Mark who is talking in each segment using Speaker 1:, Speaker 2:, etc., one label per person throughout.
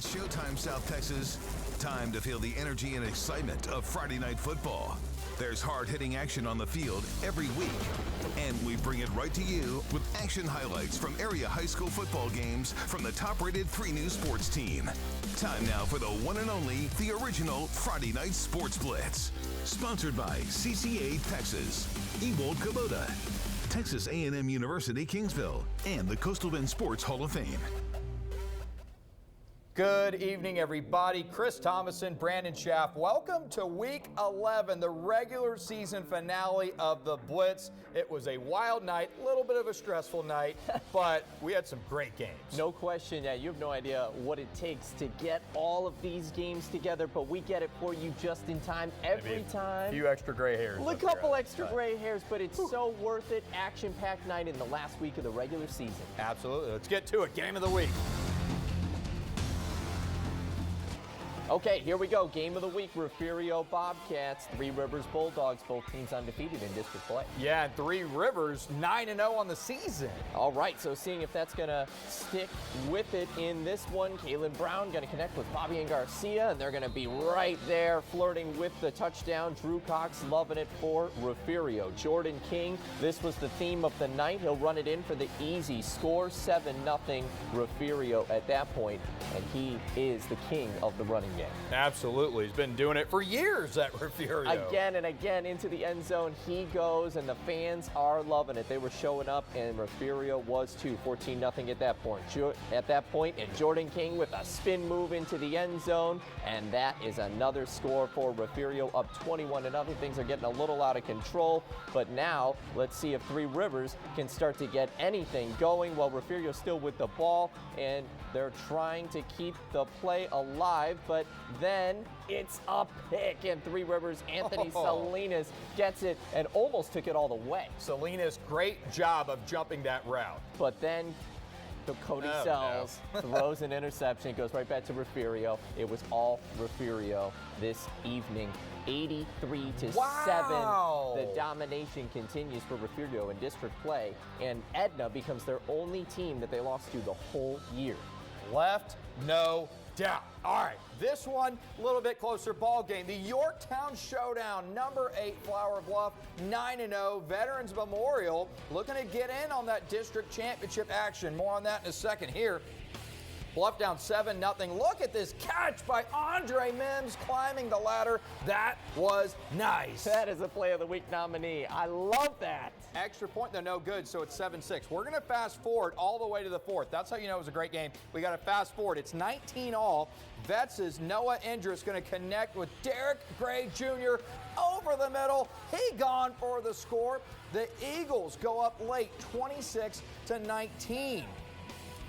Speaker 1: Showtime South Texas. Time to feel the energy and excitement of Friday night football. There's hard-hitting action on the field every week, and we bring it right to you with action highlights from area high school football games from the top-rated 3 News Sports team. Time now for the one and only, the original Friday Night Sports Blitz. Sponsored by CCA Texas, Ewald Kubota, Texas A&M University Kingsville, and the Coastal Bend Sports Hall of Fame.
Speaker 2: Good evening, everybody. Chris Thomason, Brandon Schaff. Welcome to Week 11, the regular season finale of the Blitz. It was a wild night, a little bit of a stressful night, but we had some great games.
Speaker 3: No question. Yeah, you have no idea what it takes to get all of these games together, but we get it for you just in time every time.
Speaker 2: A few extra gray hairs.
Speaker 3: A couple extra gray hairs, but it's so worth it. Action-packed night in the last week of the regular season.
Speaker 2: Absolutely. Let's get to it. Game of the week.
Speaker 3: Okay, here we go. Game of the week, Refugio Bobcats, Three Rivers Bulldogs, both teams undefeated in district play.
Speaker 2: Yeah, and Three Rivers 9-0 on the season.
Speaker 3: All right, so seeing if that's going to stick with it in this one. Kaylin Brown going to connect with Bobby and Garcia, and they're going to be right there flirting with the touchdown. Drew Cox loving it for Refugio. Jordan King, this was the theme of the night. He'll run it in for the easy score, 7-0 Refugio at that point, and he is the king of the running game.
Speaker 2: Absolutely. He's been doing it for years at Refugio.
Speaker 3: Again and again into the end zone he goes, and the fans are loving it. They were showing up, and Refugio was too. 14-0 at that point. And Jordan King with a spin move into the end zone, and that is another score for Refugio, up 21-0. Things are getting a little out of control, but now let's see if Three Rivers can start to get anything going. While Refugio still with the ball, and they're trying to keep the play alive, but then it's a pick, and Three Rivers' Anthony Salinas gets it and almost took it all the way.
Speaker 2: Salinas, great job of jumping that route.
Speaker 3: But then Cody Sells throws an interception. It goes right back to Refugio. It was all Refugio this evening. 83-7. The domination continues for Refugio in district play, and Edna becomes their only team that they lost to the whole year.
Speaker 2: Left, no doubt. All right, this one, a little bit closer ball game. The Yorktown Showdown, number 8, Flour Bluff, 9-0. Veterans Memorial looking to get in on that district championship action. More on that in a second here. Bluff down 7-0. Look at this catch by Andre Mims climbing the ladder. That was nice.
Speaker 3: That is a play of the week nominee. I love that.
Speaker 2: Extra point, though, no good, so it's 7-6. We're going to fast forward all the way to the 4th. That's how you know it was a great game. We got to fast forward. It's 19-all. Vets' Noah Indris going to connect with Derek Gray Jr. over the middle. He gone for the score. The Eagles go up late, 26-19.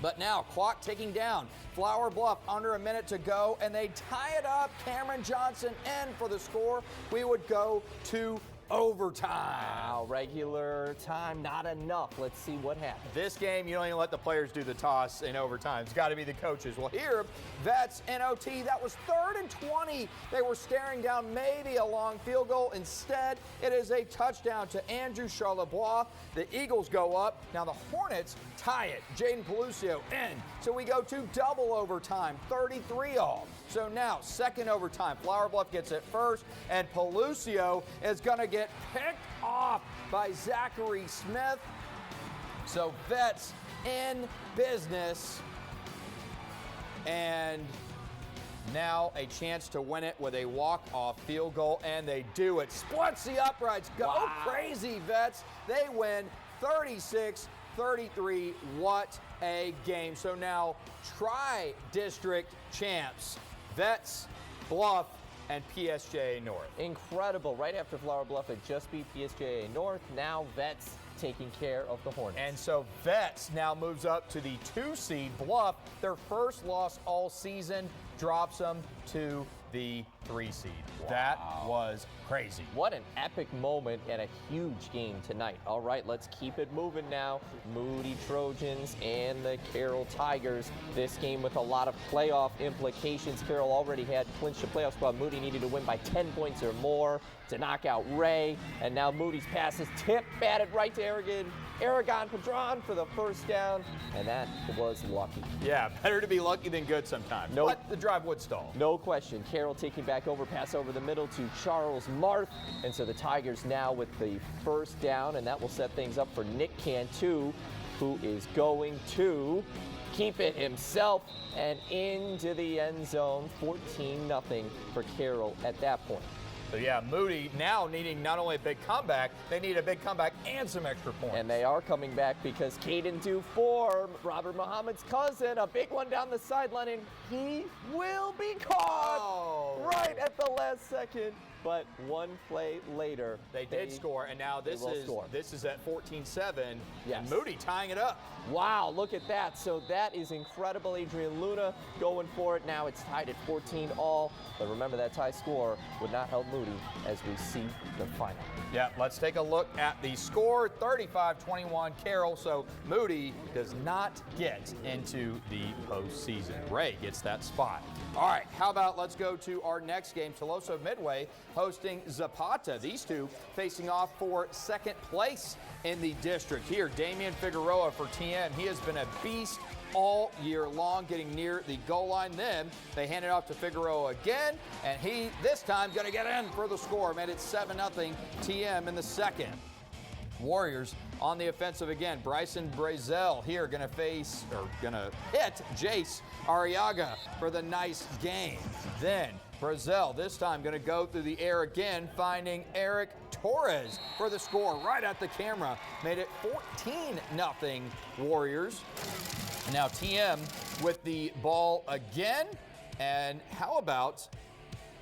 Speaker 2: But now, clock ticking down. Flour Bluff under a minute to go, and they tie it up. Cameron Johnson in for the score. We would go to overtime.
Speaker 3: Wow, regular time, not enough. Let's see what happens.
Speaker 2: This game, you don't even let the players do the toss in overtime. It's got to be the coaches. Well, here, Vets, NOT, that was 3rd and 20. They were staring down maybe a long field goal. Instead, it is a touchdown to Andrew Charlebois. The Eagles go up. Now the Hornets tie it. Jaden Pelucio in. So we go to double overtime, 33-all. So now, second overtime, Flour Bluff gets it first, and Pelucio is going to get picked off by Zachary Smith. So Vets in business, and now a chance to win it with a walk-off field goal, and they do it. Splits the uprights. Go crazy, Vets. They win 36-33. What a game. So now tri-district champs, Vets, Bluff, and PSJA North.
Speaker 3: Incredible. Right after Flour Bluff had just beat PSJA North, now Vets taking care of the Hornets.
Speaker 2: And so Vets now moves up to the 2 seed. Bluff, their first loss all season, drops them to the 3 seed. Wow. That was crazy.
Speaker 3: What an epic moment and a huge game tonight. All right, let's keep it moving now. Moody Trojans and the Carroll Tigers. This game with a lot of playoff implications. Carroll already had clinched the playoff spot. Moody needed to win by 10 points or more to knock out Ray. And now Moody's pass is tipped, batted right to Aragon Padron for the first down. And that was lucky.
Speaker 2: Yeah, better to be lucky than good sometimes.
Speaker 3: Nope.
Speaker 2: But the drive would stall.
Speaker 3: No question. Carroll taking back over, pass over the middle to Charles Marth. And so the Tigers now with the first down, and that will set things up for Nick Cantu, who is going to keep it himself and into the end zone. 14-0 for Carroll at that point.
Speaker 2: So yeah, Moody now needing not only a big comeback, they need a big comeback and some extra points.
Speaker 3: And they are coming back because Caden Dufour, Robert Muhammad's cousin, a big one down the sideline, and he will be caught right at the last second. But one play later,
Speaker 2: they did score, and now this is at 14-7,
Speaker 3: yes.
Speaker 2: And Moody tying it up.
Speaker 3: Wow, look at that. So that is incredible. Adrian Luna going for it. Now it's tied at 14-all. But remember, that tie score would not help Moody as we see the final.
Speaker 2: Yeah, let's take a look at the score. 35-21 Carroll. So Moody does not get into the postseason. Ray gets that spot. All right, how about let's go to our next game. Tuloso-Midway hosting Zapata. These two facing off for second place in the district. Here, Damian Figueroa for TM. He has been a beast all year long, getting near the goal line. Then they hand it off to Figueroa again, and he, this time, going to get in for the score. Made it 7-0 TM in the second. Warriors on the offensive again. Bryson Brazel here going to hit Jace Arriaga for the nice game. Then Brazel this time going to go through the air again, finding Eric Torres for the score right at the camera. Made it 14-0 Warriors. And now TM with the ball again. And how about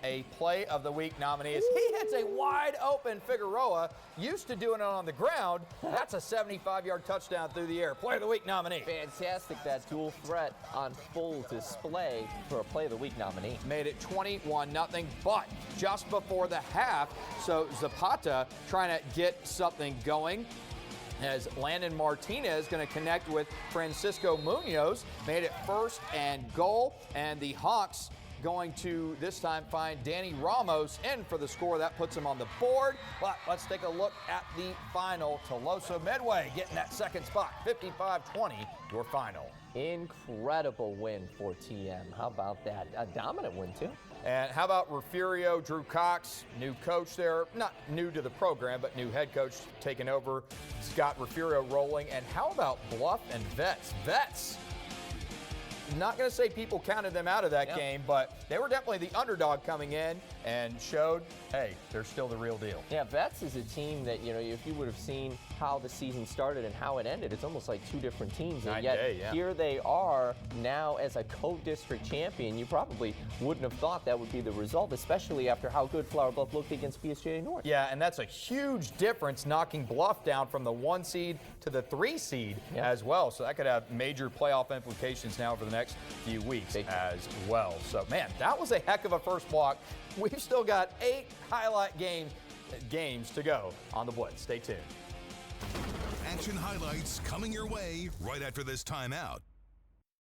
Speaker 2: a play of the week nominee as he hits a wide open Figueroa, used to doing it on the ground. That's a 75-yard touchdown through the air. Play of the week nominee.
Speaker 3: Fantastic, that dual threat on full display for a play of the week nominee.
Speaker 2: Made it 21-0, but just before the half, so Zapata trying to get something going as Landon Martinez going to connect with Francisco Munoz. Made it 1st and goal, and the Hawks going to this time find Danny Ramos in for the score. That puts him on the board. But let's take a look at the final. Tuloso-Midway getting that second spot. 55-20, your final.
Speaker 3: Incredible win for TM. How about that? A dominant win, too.
Speaker 2: And how about Refugio, Drew Cox, new coach there, not new to the program, but new head coach taking over. He's got Refugio rolling. And how about Bluff and Vets? Vets, not going to say people counted them out of that game, but they were definitely the underdog coming in and showed, hey, they're still the real deal.
Speaker 3: Yeah, Vets is a team that, you know, if you would have seen how the season started and how it ended, it's almost like two different teams. And yet here they are now as a co-district champion. You probably wouldn't have thought that would be the result, especially after how good Flour Bluff looked against BSJ North.
Speaker 2: Yeah, and that's a huge difference, knocking Bluff down from the 1 seed to the 3 seed as well. So that could have major playoff implications now for the next few weeks as well. So, man, that was a heck of a first block. We've still got 8 highlight games to go on the Blitz. Stay tuned.
Speaker 1: Action highlights coming your way right after this timeout.